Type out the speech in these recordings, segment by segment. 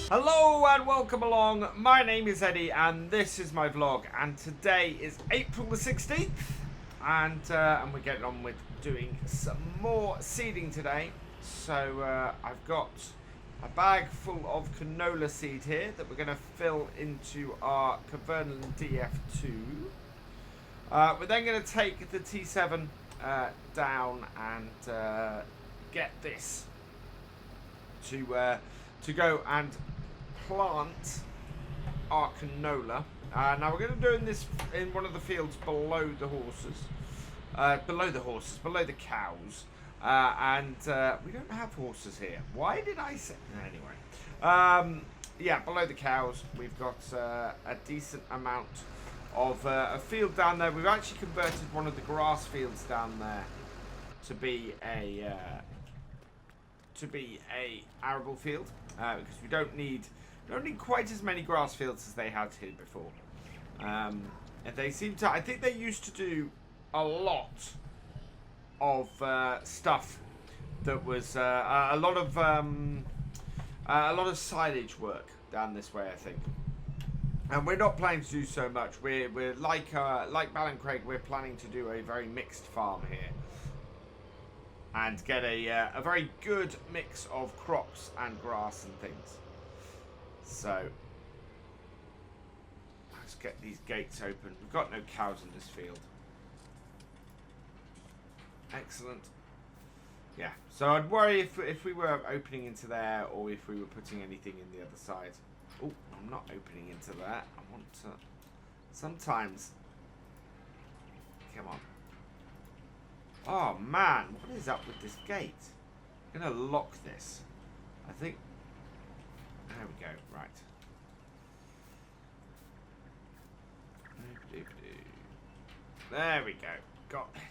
Hello and welcome along. My name is Eddie and this is my vlog, and today is April the 16th and we're getting on with doing some more seeding today. So I've got a bag full of canola seed here that we're going to fill into our Kverneland DF2. We're then going to take the T7 down and get this to go and plant our canola. Now we're going to do this in one of the fields below the horses, below the cows, and we don't have horses here. Why did I say anyway? Yeah, below the cows we've got a decent amount of a field down there. We've actually converted one of the grass fields down there to be a arable field, because we don't need quite as many grass fields as they had here before. And they seem to, I think they used to do a lot of stuff that was a lot of silage work down this way, I think. And we're not planning to do so much. We're like Ballincraig, we're planning to do a very mixed farm here and get a very good mix of crops and grass and things. So let's get these gates open. We've got no cows in this field. Excellent. Yeah, so I'd worry if we were opening into there or if we were putting anything in the other side. Oh, I'm not opening into that. I want to sometimes. Come on. Oh man, what is up with this gate? I'm gonna lock this. I think. There we go. Right. There we go. Got it.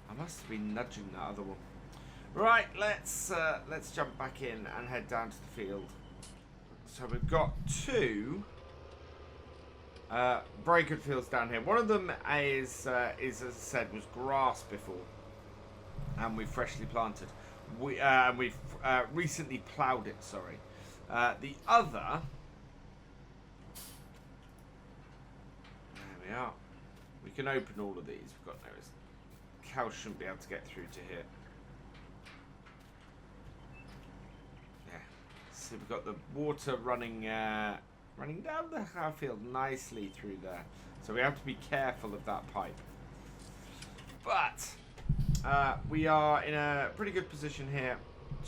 I must have been nudging that other one. Right. Let's jump back in and head down to the field. So we've got two very good fields down here. One of them is as I said, was grass before, and we've freshly planted. We've recently ploughed it. Sorry. The other, there we are. We can open all of these. We've got no. Cows shouldn't be able to get through to here. Yeah. So we've got the water running down the cow field nicely through there. So we have to be careful of that pipe. But we are in a pretty good position here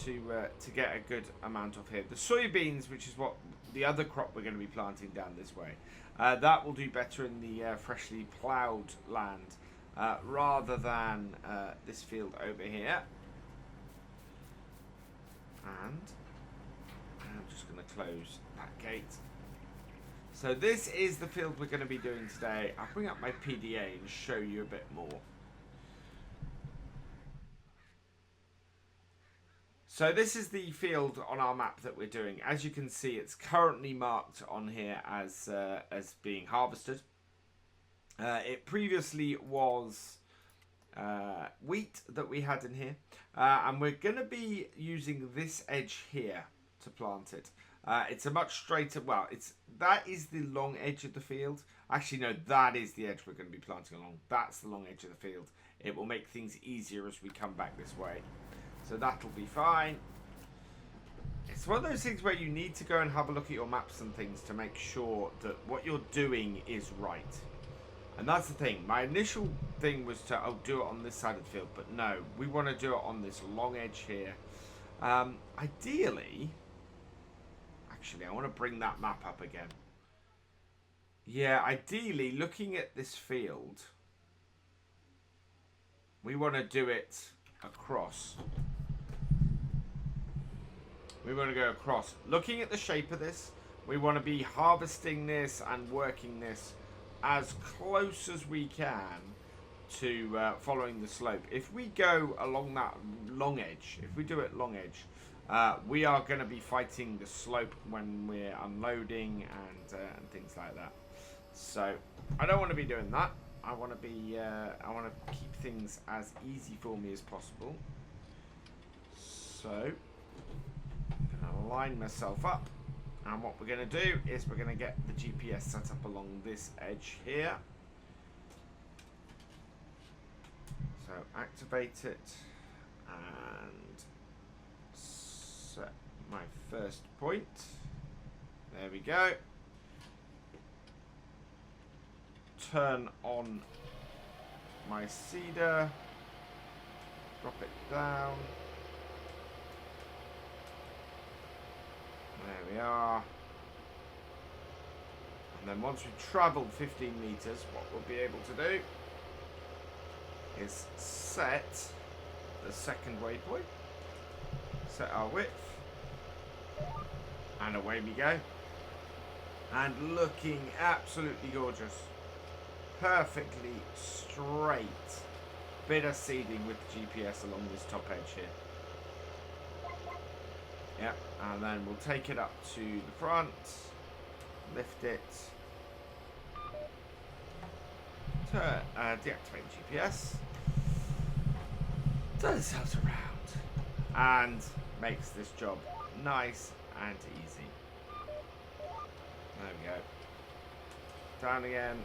to get a good amount of here. The soybeans, which is what the other crop we're going to be planting down this way, that will do better in the freshly ploughed land rather than this field over here. And I'm just going to close that gate. So this is the field we're going to be doing today. I'll bring up my PDA and show you a bit more. So this is the field on our map that we're doing. As you can see, it's currently marked on here as being harvested. It previously was wheat that we had in here, and we're going to be using this edge here to plant it. It's a much straighter, well, that is the long edge of the field. Actually, no, that is the edge we're going to be planting along. That's the long edge of the field. It will make things easier as we come back this way. So that'll be fine. It's one of those things where you need to go and have a look at your maps and things to make sure that what you're doing is right. And that's the thing. My initial thing was to do it on this side of the field, but no, we want to do it on this long edge here. Ideally, actually, I want to bring that map up again. Yeah, ideally, looking at this field, we want to do it across. We want to go across. Looking at the shape of this, we want to be harvesting this and working this as close as we can to following the slope. If we go along that long edge, if we do it long edge, we are going to be fighting the slope when we're unloading and things like that. So I don't want to be doing that. I want to be I want to keep things as easy for me as possible. So I'm going to line myself up And what we're going to do is we're going to get the GPS set up along this edge here. So activate it and set my first point. There we go. Turn on my seeder. Drop it down. There we are. And then once we've travelled 15 meters, what we'll be able to do is set the second waypoint, set our width, and away we go. And looking absolutely gorgeous. Perfectly straight bit of seeding with the GPS along this top edge here. Yep, and then we'll take it up to the front, lift it, turn, deactivate GPS, turn ourselves around, and makes this job nice and easy. There we go. Down again,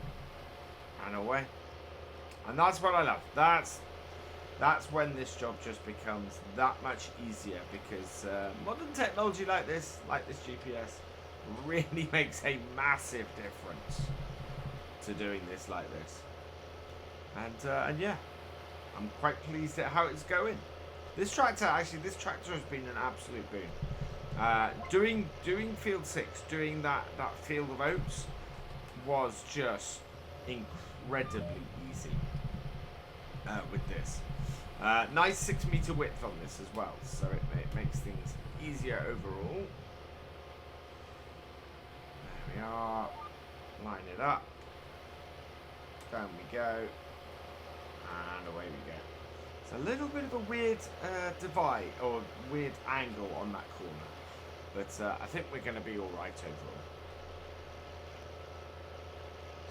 and away. And that's what I love. That's when this job just becomes that much easier, because modern technology like this GPS, really makes a massive difference to doing this like this. And yeah, I'm quite pleased at how it's going. This tractor has been an absolute boon. Doing field 6, doing that field of oats was just incredibly easy with this. Nice 6 meter width on this as well, so it makes things easier overall. There we are. Line it up. Down we go. And away we go. It's a little bit of a weird divide, or weird angle on that corner. But I think we're going to be alright overall.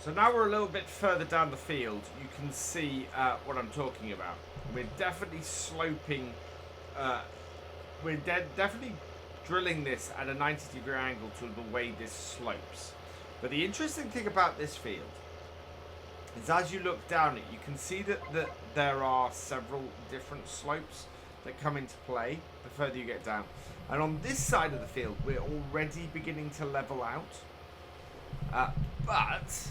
So now we're a little bit further down the field. You can see what I'm talking about. We're definitely sloping. We're definitely drilling this at a 90-degree angle to the way this slopes. But the interesting thing about this field is, as you look down it, you can see that there are several different slopes that come into play the further you get down. And on this side of the field, we're already beginning to level out. But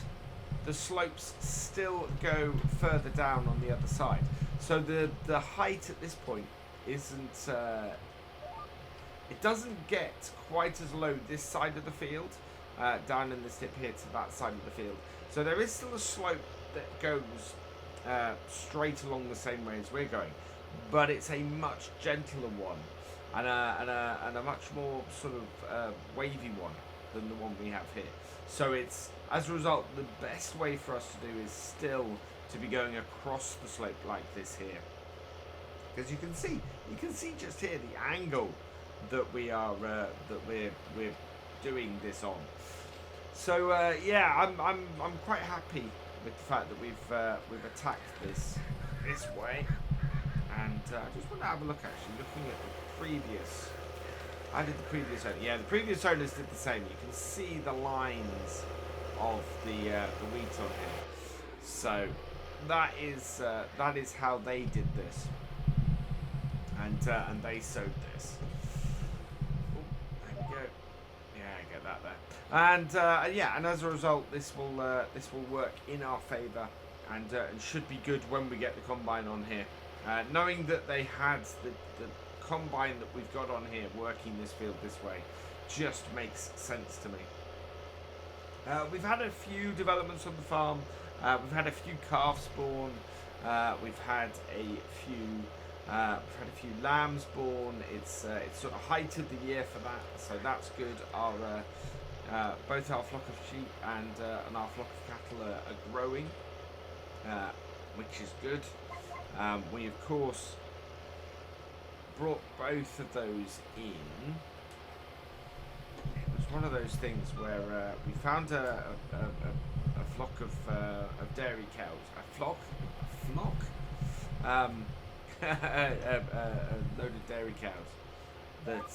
the slopes still go further down on the other side. So the height at this point isn't... it doesn't get quite as low this side of the field, down in this tip here to that side of the field. So there is still a slope that goes straight along the same way as we're going. But it's a much gentler one. And a much more sort of wavy one than the one we have here. So it's, as a result, the best way for us to do is still to be going across the slope like this here, because you can see just here the angle that we are we're doing this on. So yeah, I'm quite happy with the fact that we've attacked this way, and I just want to have a look, actually looking at the previous. I did the previous owner. Yeah, the previous owners did the same. You can see the lines of the wheat on here. So that is how they did this, and they sowed this. Oh, there we go. Yeah, get that there. And yeah, and as a result, this will work in our favour, and should be good when we get the combine on here. Knowing that they had the combine that we've got on here working this field this way just makes sense to me. We've had a few developments on the farm. We've had a few calves born. We've had a few lambs born. It's sort of height of the year for that, so that's good. Our both our flock of sheep and our flock of cattle are growing, which is good. We of course brought both of those in. It was one of those things where we found a flock of dairy cows. A flock? A load of dairy cows that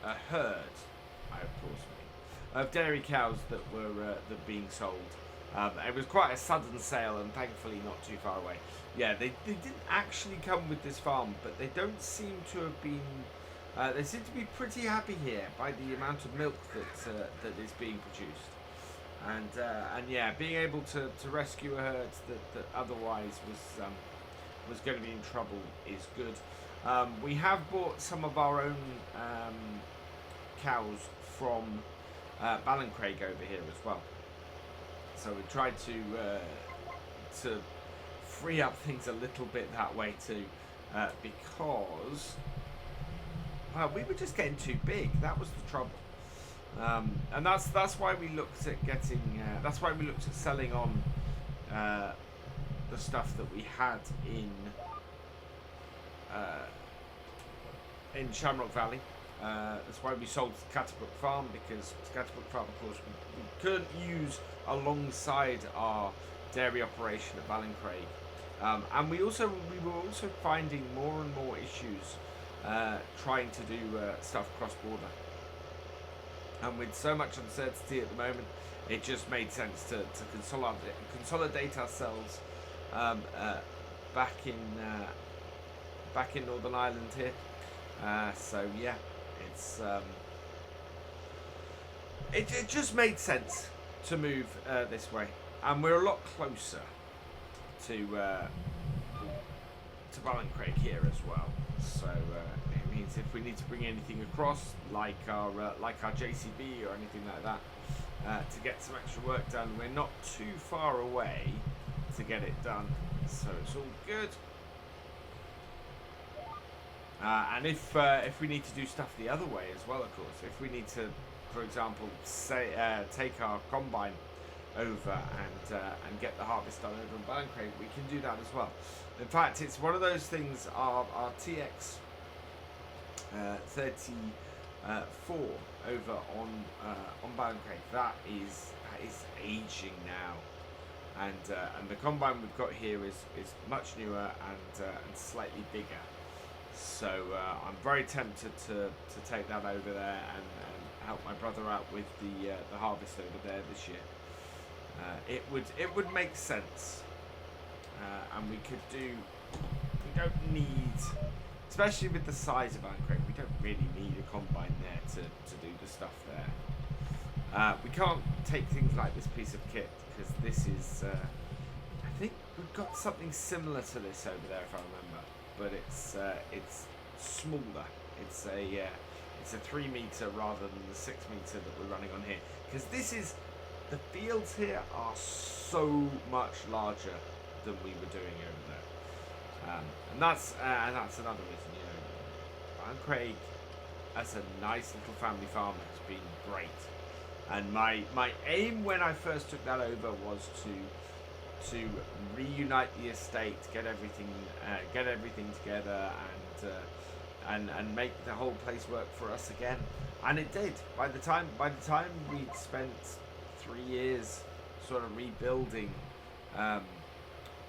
a herd, I of course mean, of dairy cows that were being sold. It was quite a sudden sale, and thankfully not too far away. Yeah, they didn't actually come with this farm, but they don't seem to have been. They seem to be pretty happy here by the amount of milk that is being produced, and yeah, being able to rescue a herd that otherwise was going to be in trouble is good. We have bought some of our own cows from Ballincraig over here as well. So we tried to free up things a little bit that way too, because well, we were just getting too big. That was the trouble, and that's why we looked at getting. That's why we looked at selling on the stuff that we had in Shamrock Valley. That's why we sold Scatterbrook Farm, because Scatterbrook Farm, of course, we couldn't use alongside our dairy operation at Ballincraig, and we were also finding more and more issues trying to do stuff cross border. And with so much uncertainty at the moment, it just made sense to consolidate ourselves back in Northern Ireland here. So yeah, it just made sense to move this way, and we're a lot closer to Ballincraig here as well. So it means if we need to bring anything across, like our JCB or anything like that, to get some extra work done, we're not too far away to get it done. So it's all good. And if we need to do stuff the other way as well, of course, if we need to, for example, take our combine over and get the harvest done over in Ballincraig, we can do that as well. In fact, it's one of those things. Our TX 34 over on Ballincraig, that is aging now, and the combine we've got here is much newer and slightly bigger. So I'm very tempted to take that over there and help my brother out with the harvest over there this year. It would make sense, and we don't need, especially with the size of Ballincraig, we don't really need a combine there to do the stuff there. We can't take things like this piece of kit, because this is I think we've got something similar to this over there if I remember, but it's smaller. It's a 3 meter rather than the 6 meter that we're running on here, because the fields here are so much larger than we were doing over there, and that's another reason. Ballincraig as a nice little family farm has been great, and my aim when I first took that over was to reunite the estate, get everything together, and make the whole place work for us again, and it did. By the time we'd spent 3 years sort of rebuilding the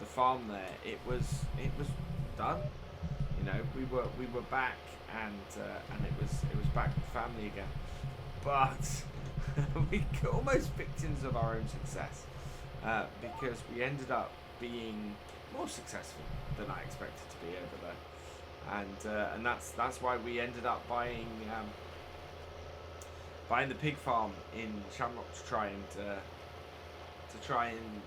farm there, it was done. We were back, and it was back with family again. But we were almost victims of our own success, because we ended up being more successful than I expected to be over there, and that's why we ended up buying the pig farm in Shamrock to try and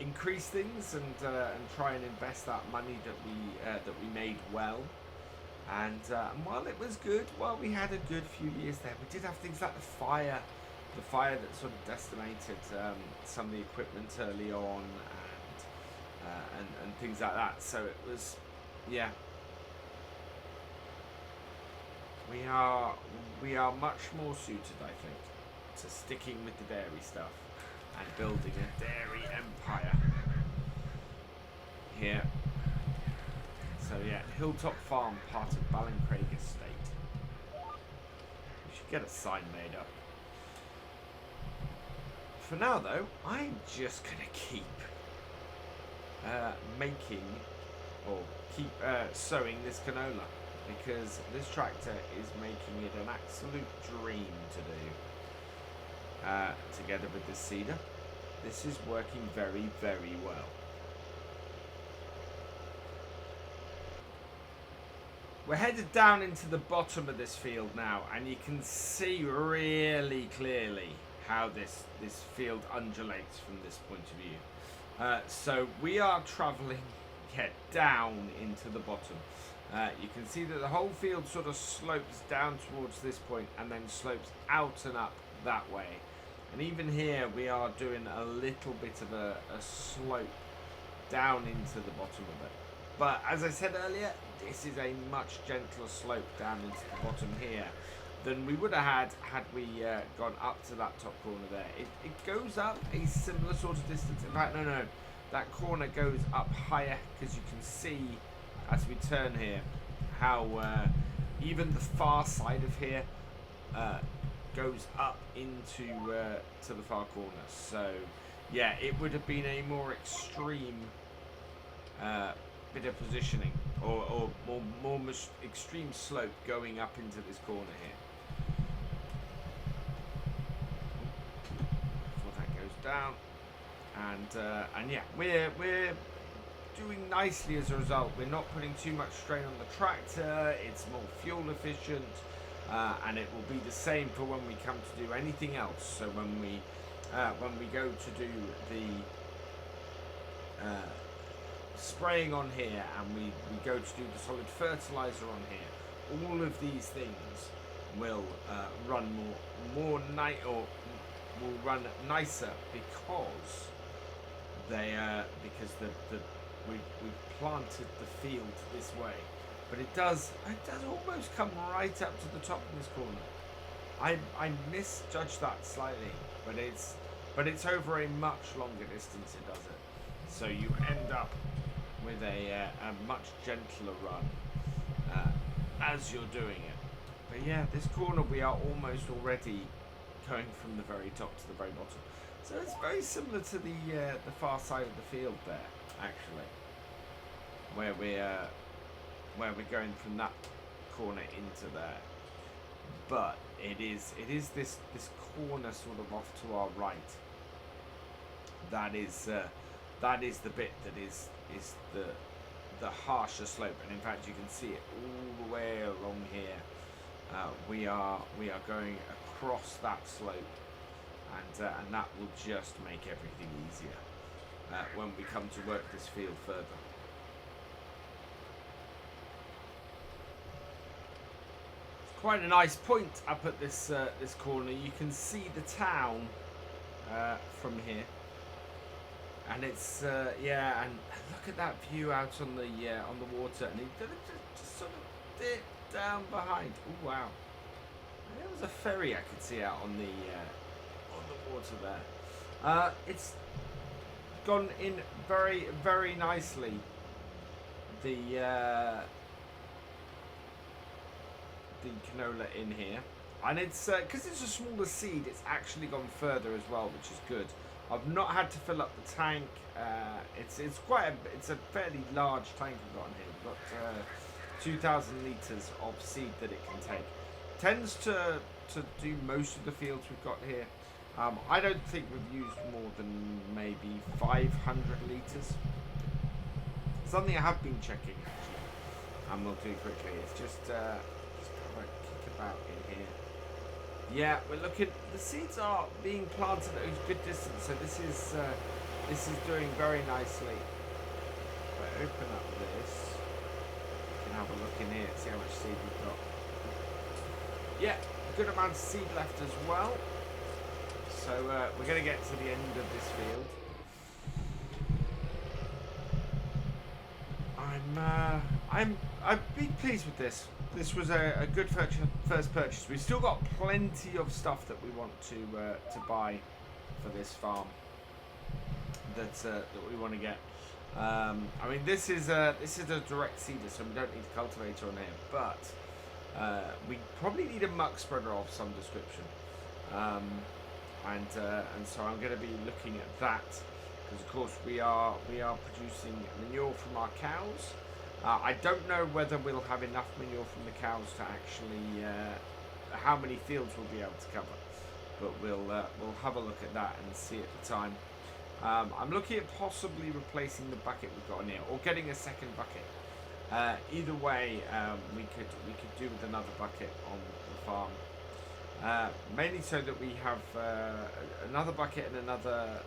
increase things and try and invest that money that we made well. And while it was good, we had a good few years there. We did have things like the fire that sort of decimated some of the equipment early on, and things like that. So it was, yeah. We are much more suited, I think, to sticking with the dairy stuff and building a dairy empire here. So yeah, Hilltop Farm, part of Ballincraig Estate. We should get a sign made up. For now though, I'm just gonna keep sowing this canola. because this tractor is making it an absolute dream to do. Together with this seeder, this is working very, very well. We're headed down into the bottom of this field now, and you can see really clearly how this field undulates from this point of view. So we are travelling down into the bottom. You can see that the whole field sort of slopes down towards this point and then slopes out and up that way. And even here we are doing a little bit of a slope down into the bottom of it. But as I said earlier, this is a much gentler slope down into the bottom here than we would have had we gone up to that top corner there. It goes up a similar sort of distance. In fact, no, that corner goes up higher, because you can see as we turn here how even the far side of here goes up into to the far corner. So yeah, it would have been a more extreme bit of positioning, or more extreme slope going up into this corner here. Before that goes down, and yeah, we're doing nicely as a result. We're not putting too much strain on the tractor. It's more fuel efficient, and it will be the same for when we come to do anything else. So when we go to do the spraying on here, and we go to do the solid fertilizer on here, all of these things will run will run nicer, because we've planted the field this way. But it does almost come right up to the top of this corner. I misjudged that slightly, but it's over a much longer distance. It does it, so you end up with a much gentler run as you're doing it. But yeah, this corner we are almost already going from the very top to the very bottom. So it's very similar to the far side of the field there, actually, where we're going from that corner into there. But it is this corner sort of off to our right. That is the bit that is the harsher slope, and in fact you can see it all the way along here. We are going across that slope, and that will just make everything easier when we come to work this field further. It's quite a nice point up at this this corner. You can see the town from here. And it's yeah, and look at that view out on the water, and it just sort of dip down behind. Oh wow! There was a ferry I could see out on the water there. It's gone in very, very nicely. The canola in here, and it's because it's a smaller seed, it's actually gone further as well, which is good. I've not had to fill up the tank. It's a fairly large tank we've got in here. We've got 2,000 litres of seed that it can take. Tends to do most of the fields we've got here. I don't think we've used more than maybe 500 litres. Something I have been checking actually, and we'll do quickly. It's just have a kick about in here. Yeah, we're looking. The seeds are being planted at a good distance, so this is doing very nicely. If I open up this, you can have a look in here, see how much seed we've got. Yeah, a good amount of seed left as well. So we're going to get to the end of this field. I'd be pleased with this. This was a good first purchase. We've still got plenty of stuff that we want to buy for this farm that we want to get. I mean, this is a direct seeder, so we don't need a cultivator on here, but we probably need a muck spreader of some description. And so I'm going to be looking at that, because of course we are producing manure from our cows, I don't know whether we'll have enough manure from the cows to actually how many fields we'll be able to cover, but we'll have a look at that and see at the time. I'm looking at possibly replacing the bucket we've got in here, or getting a second bucket. Either way, we could do with another bucket on the farm, mainly so that we have another bucket and another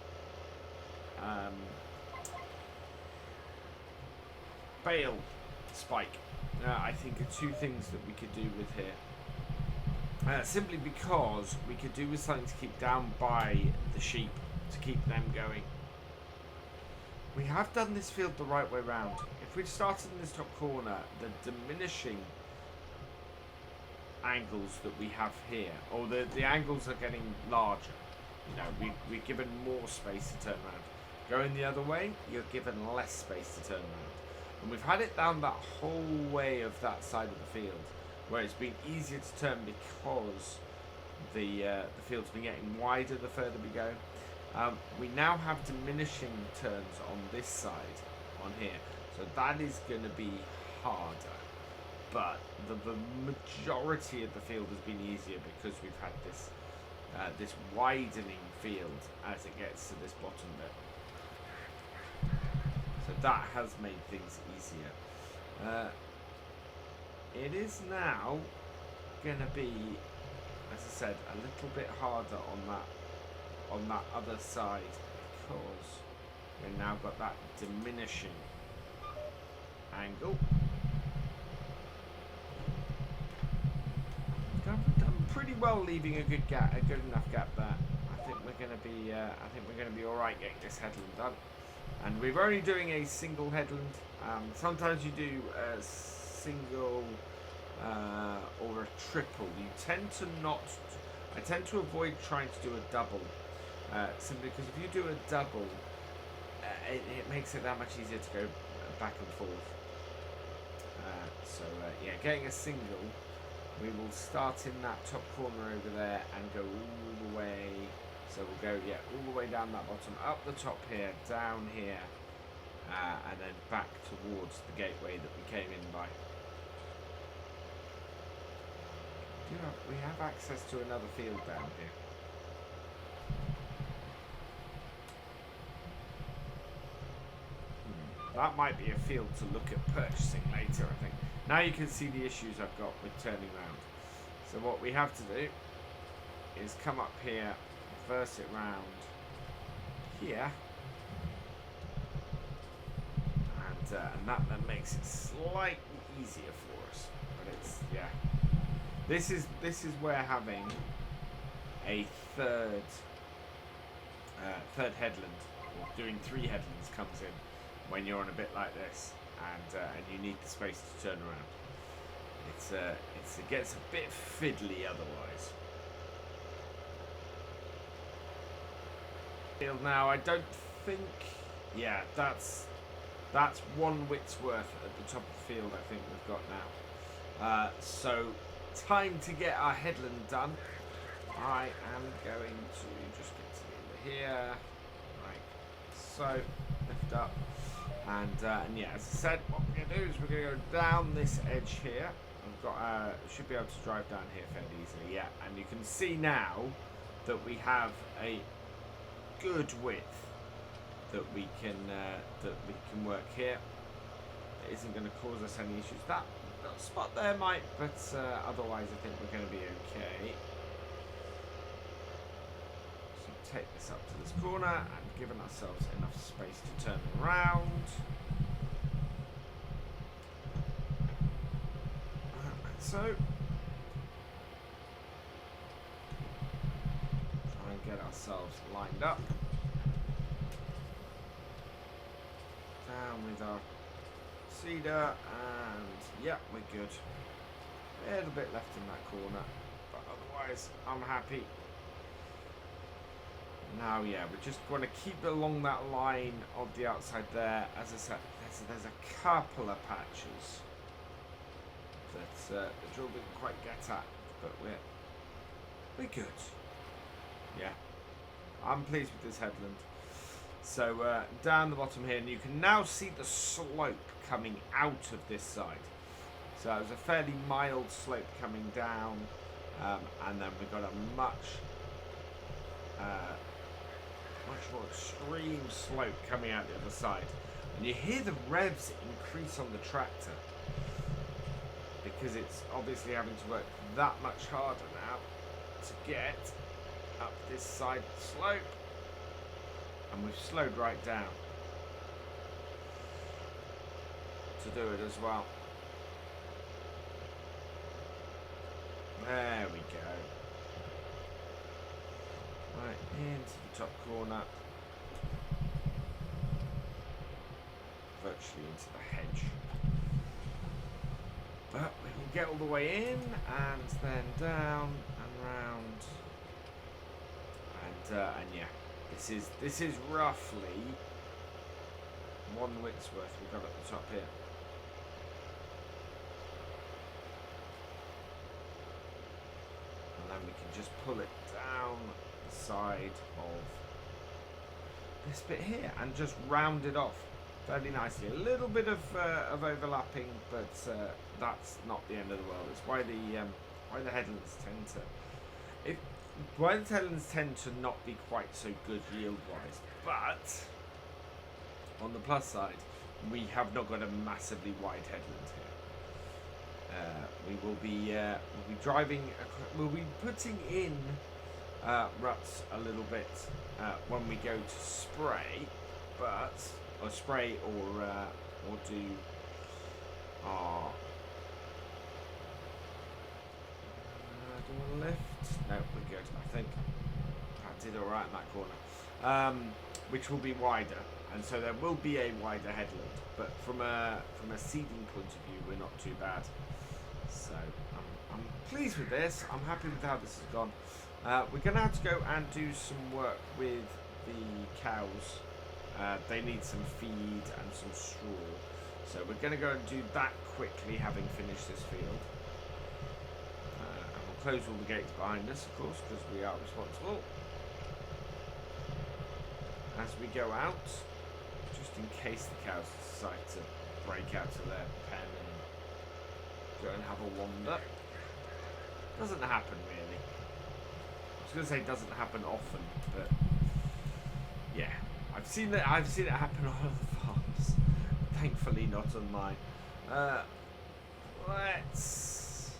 bale spike. I think are two things that we could do with here. Simply because we could do with something to keep down by the sheep, to keep them going. We have done this field the right way round. If we'd started in this top corner, the diminishing angles that we have here, or the angles are getting larger. You know, we're given more space to turn around. Going the other way, you're given less space to turn around. And we've had it down that whole way of that side of the field, where it's been easier to turn because the field's been getting wider the further we go. We now have diminishing turns on this side, on here, so that is going to be harder. But the majority of the field has been easier because we've had this widening field as it gets to this bottom bit. So that has made things easier. It is now going to be, as I said, a little bit harder on that other side because we've now got that diminishing angle. Done pretty well leaving a good enough gap there. I think we're going to be all right getting this headland done. And we're only doing a single headland. Sometimes you do a single or a triple. You tend to not. I tend to avoid trying to do a double, simply because if you do a double, it makes it that much easier to go back and forth. So yeah, getting a single, we will start in that top corner over there and go all the way. So we'll go, yeah, all the way down that bottom, up the top here, down here, and then back towards the gateway that we came in by. We have access to another field down here. That might be a field to look at purchasing later, I think. Now you can see the issues I've got with turning around. So what we have to do is come up here, reverse it round here, and that then makes it slightly easier for us. But it's, yeah, this is where having a third headland, or doing 3 headlands, comes in when you're on a bit like this, and you need the space to turn around. It gets a bit fiddly otherwise. Now I don't think, yeah, that's 1 width's worth at the top of the field. I think we've got now. So time to get our headland done. I am going to just get to the end of here, like so, lift up, and yeah, as I said, what we're going to do is we're going to go down this edge here. We've got should be able to drive down here fairly easily, yeah, and you can see now that we have a good width that we can work here. It isn't going to cause us any issues. That spot there might, but otherwise I think we're going to be okay. So take this up to this corner and giving ourselves enough space to turn around. So try and get ourselves lined up. Down with our cedar, and yeah, we're good. A little bit left in that corner, but otherwise I'm happy. Now, yeah, we're just going to keep along that line of the outside there. As I said, there's a couple of patches that the drill didn't quite get at, but we're good. Yeah, I'm pleased with this headland. So down the bottom here, and you can now see the slope coming out of this side. So it was a fairly mild slope coming down, and then we've got a much more extreme slope coming out the other side. And you hear the revs increase on the tractor because it's obviously having to work that much harder now to get up this side slope. And we've slowed right down to do it as well. There we go. Right into the top corner. Virtually into the hedge. But we will get all the way in and then down and round. And yeah, this is roughly one width's worth we've got at the top here. And then we can just pull it down the side of this bit here and just round it off fairly nicely. A little bit of overlapping, but that's not the end of the world. It's why the headlands tend to not be quite so good yield-wise. But on the plus side, we have not got a massively wide headland here. We'll be putting in ruts a little bit when we go to spray, or do our do you want to lift? No, we're good. I think I did all right in that corner, which will be wider, and so there will be a wider headland. But from a seeding point of view, we're not too bad. So I'm pleased with this. I'm happy with how this has gone. We're going to have to go and do some work with the cows. They need some feed and some straw. So we're going to go and do that quickly, having finished this field. And we'll close all the gates behind us, of course, because we are responsible. As we go out, just in case the cows decide to break out of their pen and go and have a wander. Doesn't happen, really. I was going to say doesn't happen often, but yeah. I've seen it happen on other farms. Thankfully not on mine. Let's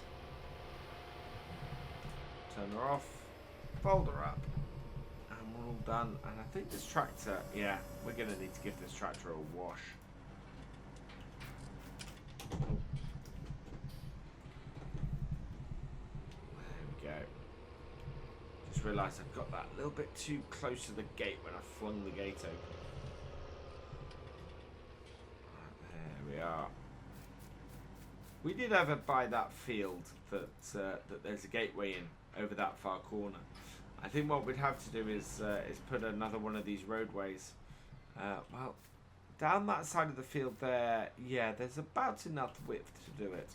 turn her off, fold her up, and we're all done. And I think this tractor, yeah, we're going to need to give this tractor a wash. There we go. Just realised I've got that a little bit too close to the gate when I flung the gate open. There we are. We did ever buy that field that there's a gateway in over that far corner. I think what we'd have to do is put another one of these roadways. Well, down that side of the field there, yeah, there's about enough width to do it.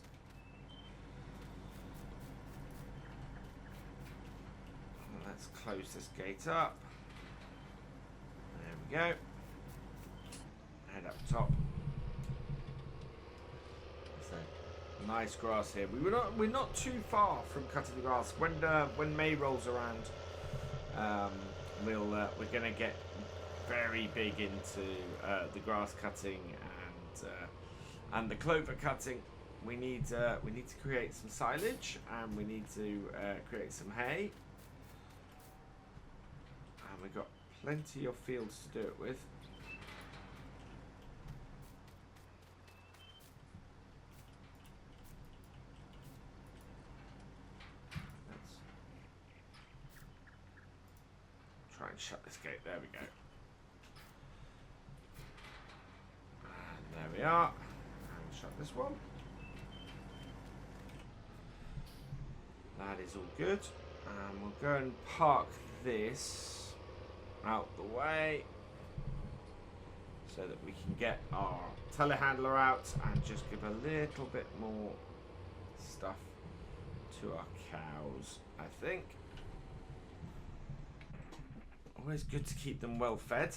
Let's close this gate up. There we go. Head up top. So nice grass here. We're not too far from cutting the grass. When May rolls around, we're gonna get very big into the grass cutting and the clover cutting. We need to create some silage, and we need to create some hay. And we've got plenty of fields to do it with. Let's try and shut this gate. There we go. And there we are. And shut this one. That is all good. And we'll go and park this out the way so that we can get our telehandler out and just give a little bit more stuff to our cows, I think. Always good to keep them well fed.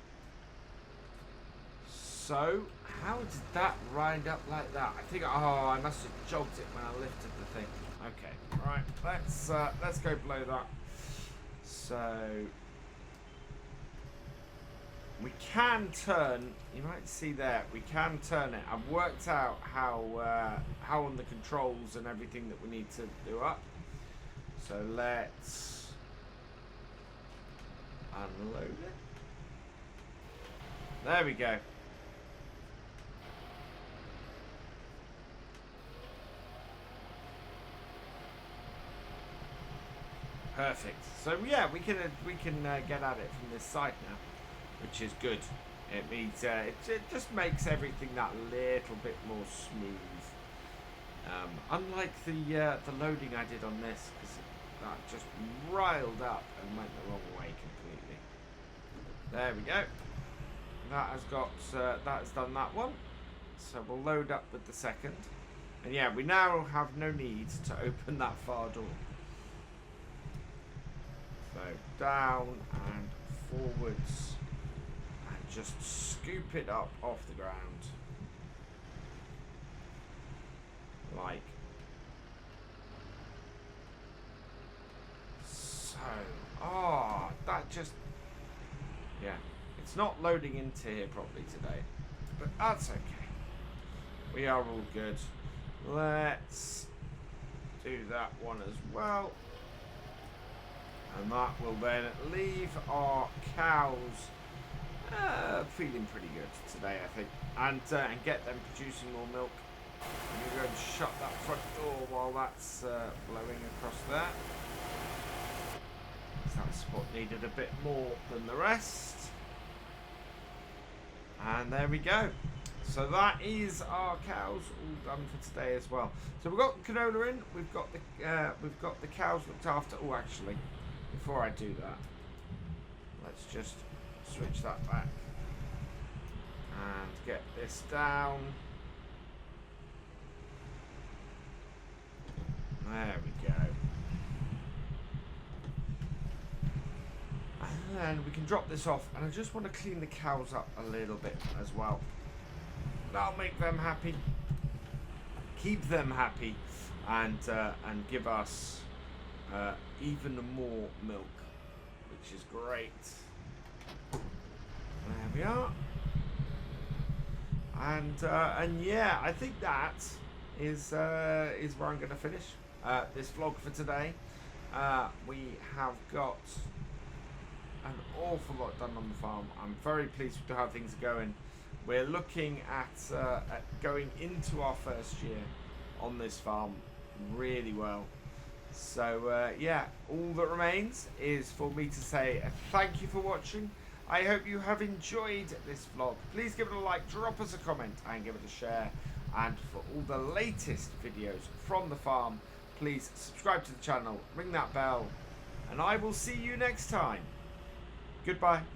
So, how did that wind up like that? I think, oh, I must have jogged it when I lifted the thing. Okay, right, let's go blow that. So, we can turn, you might see there, we can turn it. I've worked out how on the controls and everything that we need to do up. So let's unload it. There we go. Perfect. So yeah, we can get at it from this side now, which is good. It means it just makes everything that little bit more smooth. Unlike the loading I did on this, because that just riled up and went the wrong way completely. There we go. That has done that one. So we'll load up with the second. And yeah, we now have no need to open that far door. So down and forwards and just scoop it up off the ground. Like so. Oh, that just, yeah. It's not loading into here properly today, but that's okay. We are all good. Let's do that one as well. And that will then leave our cows feeling pretty good today, I think. And get them producing more milk. I'm going to go and shut that front door while that's blowing across there. That spot needed a bit more than the rest. And there we go. So that is our cows all done for today as well. So we've got the canola in. We've got the cows looked after. Oh, actually, before I do that, let's just switch that back and get this down. There we go. And then we can drop this off, and I just want to clean the cows up a little bit as well. That'll make them happy, keep them happy, and give us even more milk, which is great. There we are. And yeah, I think that is where I'm going to finish this vlog for today. We have got an awful lot done on the farm. I'm very pleased with how things are going. We're looking at going into our first year on this farm really well. So yeah, all that remains is for me to say thank you for watching. I hope you have enjoyed this vlog. Please give it a like, drop us a comment and give it a share. And for all the latest videos from the farm, please subscribe to the channel, ring that bell, and I will see you next time. Goodbye.